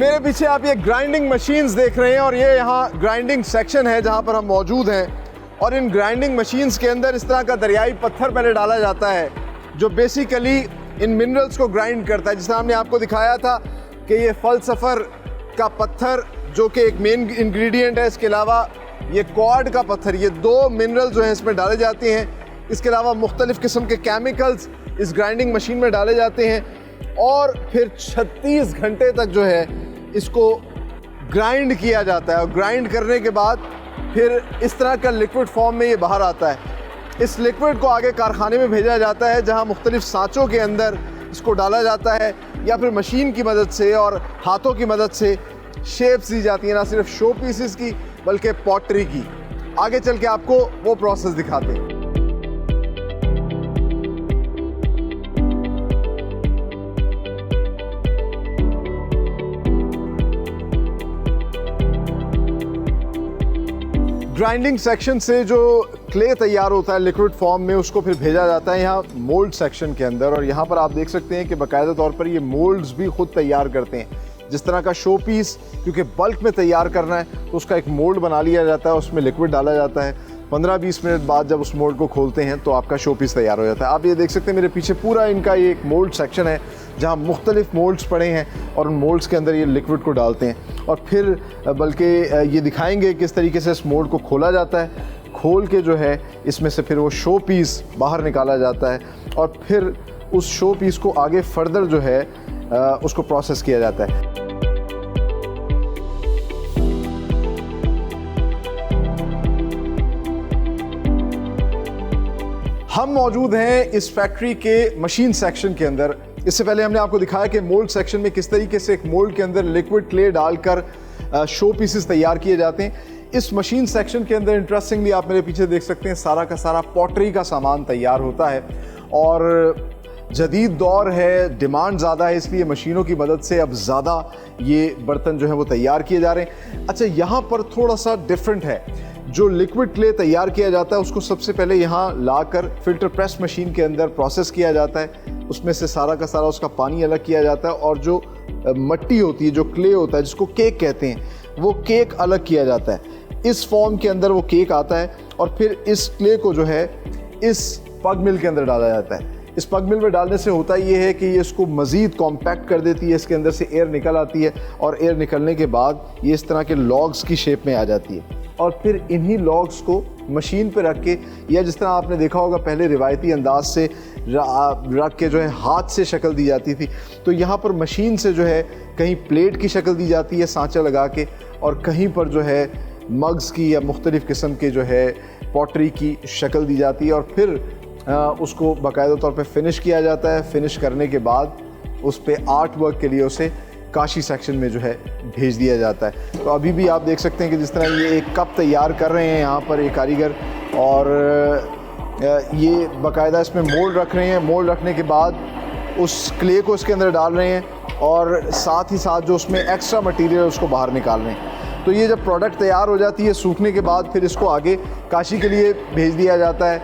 मेरे पीछे आप ये ग्राइंडिंग मशीन्स देख रहे हैं और ये यहाँ ग्राइंडिंग सेक्शन है जहाँ पर हम मौजूद हैं। और इन ग्राइंडिंग मशीन्स के अंदर इस तरह का दरियाई पत्थर पहले डाला जाता है जो बेसिकली इन मिनरल्स को ग्राइंड करता है। जिस तरह हमने आपको दिखाया था कि ये फलसफर का पत्थर जो कि एक मेन इंग्रेडिएंट है, इसके अलावा ये क्वार्ड का पत्थर, ये दो मिनरल जो हैं इसमें डाले जाते हैं। इसके अलावा मुख्तलिफ़ किस्म के केमिकल्स इस ग्राइंडिंग मशीन में डाले जाते हैं और फिर 36 घंटे तक जो है इसको ग्राइंड किया जाता है। और ग्राइंड करने के बाद फिर इस तरह का लिक्विड फॉर्म में ये बाहर आता है। इस लिक्विड को आगे कारखाने में भेजा जाता है जहां मुख्तलिफ सांचों के अंदर इसको डाला जाता है या फिर मशीन की मदद से और हाथों की मदद से शेप्स दी जाती हैं, ना सिर्फ शो पीसेस की बल्कि पॉटरी की। आगे चल के आपको वो प्रोसेस दिखाते हैं। ग्राइंडिंग सेक्शन से जो क्ले तैयार होता है लिक्विड फॉर्म में, उसको फिर भेजा जाता है यहाँ मोल्ड सेक्शन के अंदर। और यहाँ पर आप देख सकते हैं कि बाकायदा तौर पर ये मोल्ड्स भी खुद तैयार करते हैं। जिस तरह का शो पीस क्योंकि बल्क में तैयार करना है तो उसका एक मोल्ड बना लिया जाता है, उसमें लिक्विड डाला जाता है। 15-20 मिनट बाद जब उस मोल्ड को खोलते हैं तो आपका शो पीस तैयार हो जाता है। आप ये देख सकते हैं मेरे पीछे पूरा इनका ये एक मोल्ड सेक्शन है जहाँ मुख्तलिफ मोल्ड्स पड़े हैं और उन मोल्ड्स के अंदर ये लिक्विड को डालते हैं। और फिर बल्कि ये दिखाएंगे किस तरीके से इस मोल्ड को खोला जाता है। खोल के जो है इसमें से फिर वो शो पीस बाहर निकाला जाता है और फिर उस शो पीस को आगे फर्दर जो है उसको प्रोसेस किया जाता है। हम मौजूद हैं इस फैक्ट्री के मशीन सेक्शन के अंदर। इससे पहले हमने आपको दिखाया कि मोल्ड सेक्शन में किस तरीके से एक मोल्ड के अंदर लिक्विड क्ले डालकर शो पीसेस तैयार किए जाते हैं। इस मशीन सेक्शन के अंदर इंटरेस्टिंगली आप मेरे पीछे देख सकते हैं सारा का सारा पॉटरी का सामान तैयार होता है। और जदीद दौर है, डिमांड ज़्यादा है, इसलिए मशीनों की मदद से अब ज़्यादा ये बर्तन जो हैं वो तैयार किए जा रहे हैं। अच्छा, यहाँ पर थोड़ा सा डिफरेंट है। जो लिक्विड क्ले तैयार किया जाता है उसको सबसे पहले यहाँ लाकर फिल्टर प्रेस मशीन के अंदर प्रोसेस किया जाता है। उसमें से सारा का सारा उसका पानी अलग किया जाता है और जो मट्टी होती है, जो क्ले होता है जिसको केक कहते हैं, वो केक अलग किया जाता है। इस फॉर्म के अंदर वो केक आता है और फिर इस क्ले को जो है इस पग मिल के अंदर डाला जाता है। इस पग मिल में डालने से होता ये है कि ये इसको मज़ीद कॉम्पैक्ट कर देती है, इसके अंदर से एयर निकल आती है और एयर निकलने के बाद ये इस तरह के लॉग्स की शेप में आ जाती है। और फिर इन्हीं लॉग्स को मशीन पे रख के, या जिस तरह आपने देखा होगा पहले रिवायती अंदाज से रख के जो है हाथ से शक्ल दी जाती थी, तो यहाँ पर मशीन से जो है कहीं प्लेट की शक्ल दी जाती है सांचा लगा के, और कहीं पर जो है मग्स की या मुख्तलिफ़ किस्म के जो है पॉटरी की शक्ल दी जाती है। और फिर उसको बाकायदा तौर पे फिनिश किया जाता है। फिनिश करने के बाद उस पर आर्ट वर्क के लिए उसे काशी सेक्शन में जो है भेज दिया जाता है। तो अभी भी आप देख सकते हैं कि जिस तरह ये एक कप तैयार कर रहे हैं यहाँ पर एक कारीगर, और ये बाकायदा इसमें मोल्ड रख रहे हैं। मोल्ड रखने के बाद उस क्ले को इसके अंदर डाल रहे हैं और साथ ही साथ जो उसमें एक्स्ट्रा मटेरियल है उसको बाहर निकाल रहे हैं। तो ये जब प्रोडक्ट तैयार हो जाती है सूखने के बाद फिर इसको आगे काशी के लिए भेज दिया जाता है।